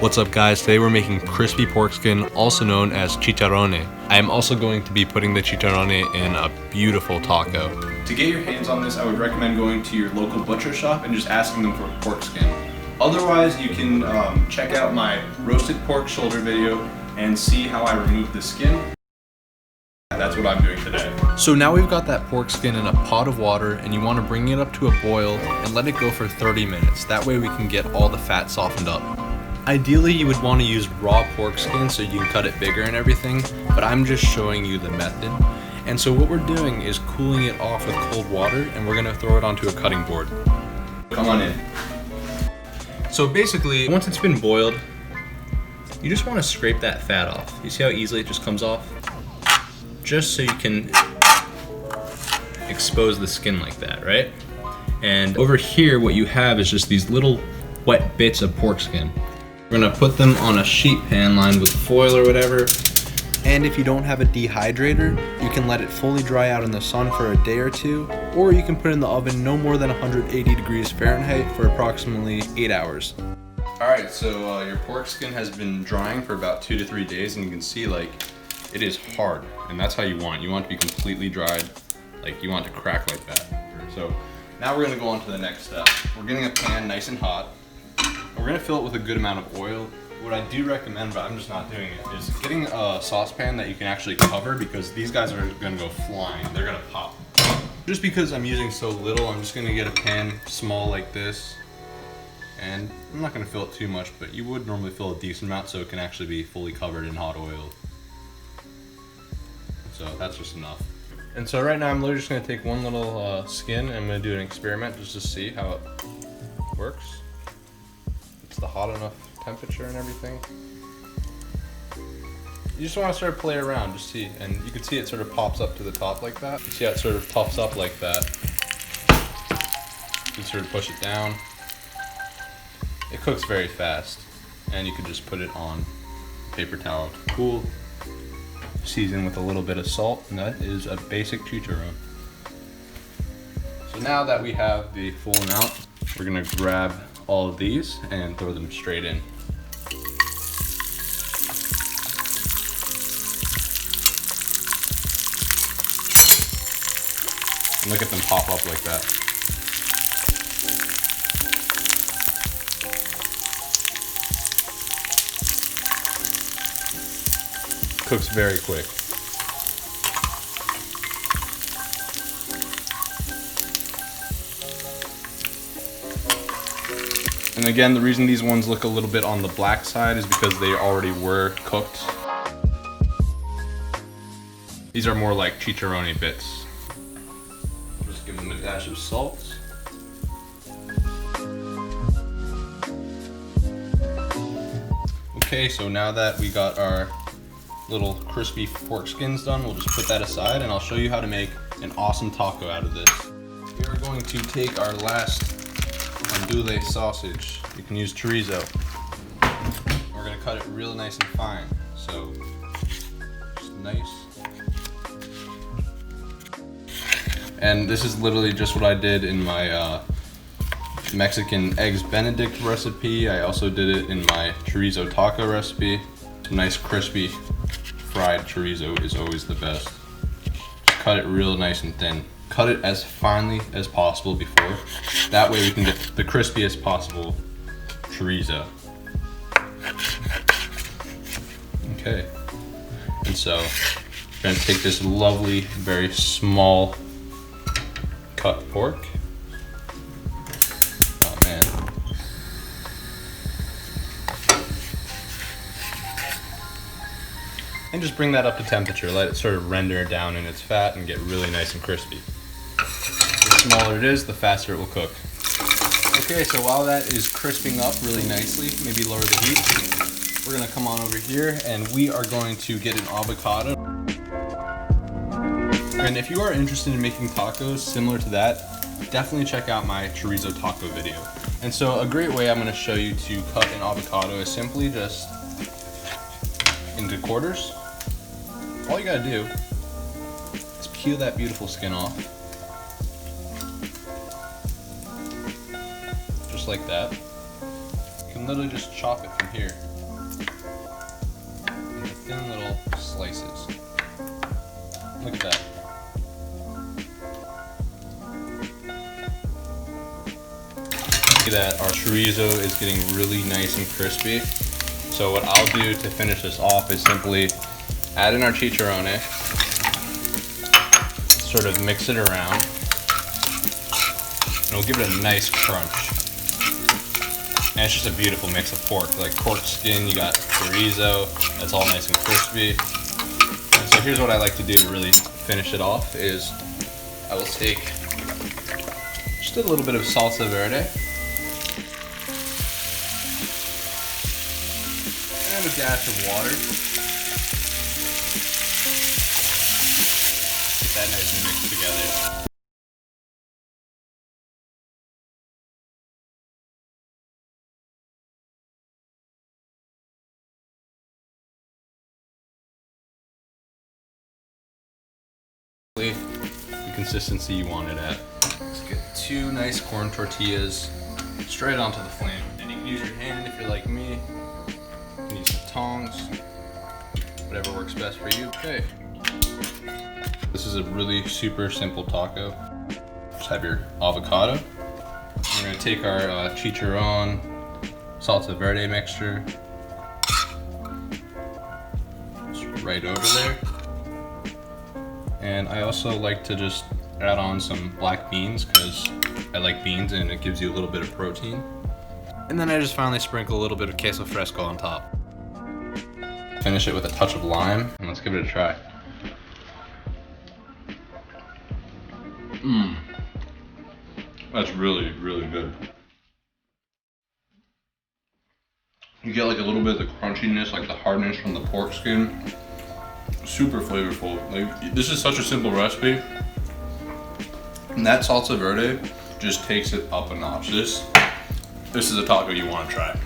What's up guys, today we're making crispy pork skin, also known as chicharrone. I am also going to be putting the chicharrone in a beautiful taco. To get your hands on this, I would recommend going to your local butcher shop and just asking them for pork skin. Otherwise, you can check out my roasted pork shoulder video and see how I remove the skin. That's what I'm doing today. So now we've got that pork skin in a pot of water and you want to bring it up to a boil and let it go for 30 minutes. That way we can get all the fat softened up. Ideally, you would want to use raw pork skin so you can cut it bigger and everything, but I'm just showing you the method. And so what we're doing is cooling it off with cold water and we're going to throw it onto a cutting board. Come on in. So basically, once it's been boiled, you just want to scrape that fat off. You see how easily it just comes off? Just so you can expose the skin like that, right? And over here, what you have is just these little wet bits of pork skin. We're gonna put them on a sheet pan lined with foil or whatever. And if you don't have a dehydrator, you can let it fully dry out in the sun for a day or two, or you can put it in the oven no more than 180 degrees Fahrenheit for approximately 8 hours. Alright, so your pork skin has been drying for about 2 to 3 days, and you can see like it is hard, and that's how you want it. You want it to be completely dried, like you want it to crack like that. So now we're gonna go on to the next step. We're getting a pan nice and hot. We're gonna fill it with a good amount of oil. What I do recommend, but I'm just not doing it, is getting a saucepan that you can actually cover, because these guys are gonna go flying. They're gonna pop. Just because I'm using so little, I'm just gonna get a pan small like this. And I'm not gonna fill it too much, but you would normally fill a decent amount so it can actually be fully covered in hot oil. So that's just enough. And so right now I'm literally just gonna take one little skin and I'm gonna do an experiment just to see how it works. It's the hot enough temperature and everything. You just want to sort of play around, just see, and you can see it sort of pops up to the top like that. You see how it sort of puffs up like that. You can sort of push it down. It cooks very fast, and you can just put it on paper towel to cool. Season with a little bit of salt, and that is a basic chicharrone. So now that we have the full amount, we're gonna grab all of these and throw them straight in. And look at them pop up like that. Cooks very quick. And again, the reason these ones look a little bit on the black side is because they already were cooked. These are more like chicharrone bits. Just give them a dash of salt. Okay, so now that we got our little crispy pork skins done, we'll just put that aside and I'll show you how to make an awesome taco out of this. We are going to take our last andouille sausage. You can use chorizo. We're gonna cut it real nice and fine. So, just nice. And this is literally just what I did in my Mexican eggs Benedict recipe. I also did it in my chorizo taco recipe. Some nice crispy fried chorizo is always the best. Just cut it real nice and thin. Cut it as finely as possible before. That way we can get the crispiest possible chorizo. Okay. And so we're gonna take this lovely, very small cut pork. Oh man. And just bring that up to temperature. Let it sort of render down in its fat and get really nice and crispy. The smaller it is, the faster it will cook. Okay, so while that is crisping up really nicely, maybe lower the heat, we're gonna come on over here and we are going to get an avocado. And if you are interested in making tacos similar to that, definitely check out my chorizo taco video. And so a great way I'm gonna show you to cut an avocado is simply just into quarters. All you gotta do is peel that beautiful skin off. Just like that. You can literally just chop it from here. thin little slices. Look at that. Look at that, our chorizo is getting really nice and crispy. So what I'll do to finish this off is simply add in our chicharrone, sort of mix it around, and we'll give it a nice crunch. And it's just a beautiful mix of pork, like pork skin, you got chorizo, that's all nice and crispy. And so here's what I like to do to really finish it off is I will take just a little bit of salsa verde and a dash of water. Get that nice and mixed together. The consistency you want it at. Let's get 2 nice corn tortillas straight onto the flame. And you can use your hand if you're like me. You can use some tongs, whatever works best for you. Okay. This is a really super simple taco. Just have your avocado. We're gonna take our chicharrone salsa verde mixture. Just right over there. And I also like to just add on some black beans because I like beans and it gives you a little bit of protein. And then I just finally sprinkle a little bit of queso fresco on top. Finish it with a touch of lime and let's give it a try. That's really, really good. You get like a little bit of the crunchiness, like the hardness from the pork skin. Super flavorful. Like, this is such a simple recipe. And that salsa verde just takes it up a notch. This is a taco you want to try.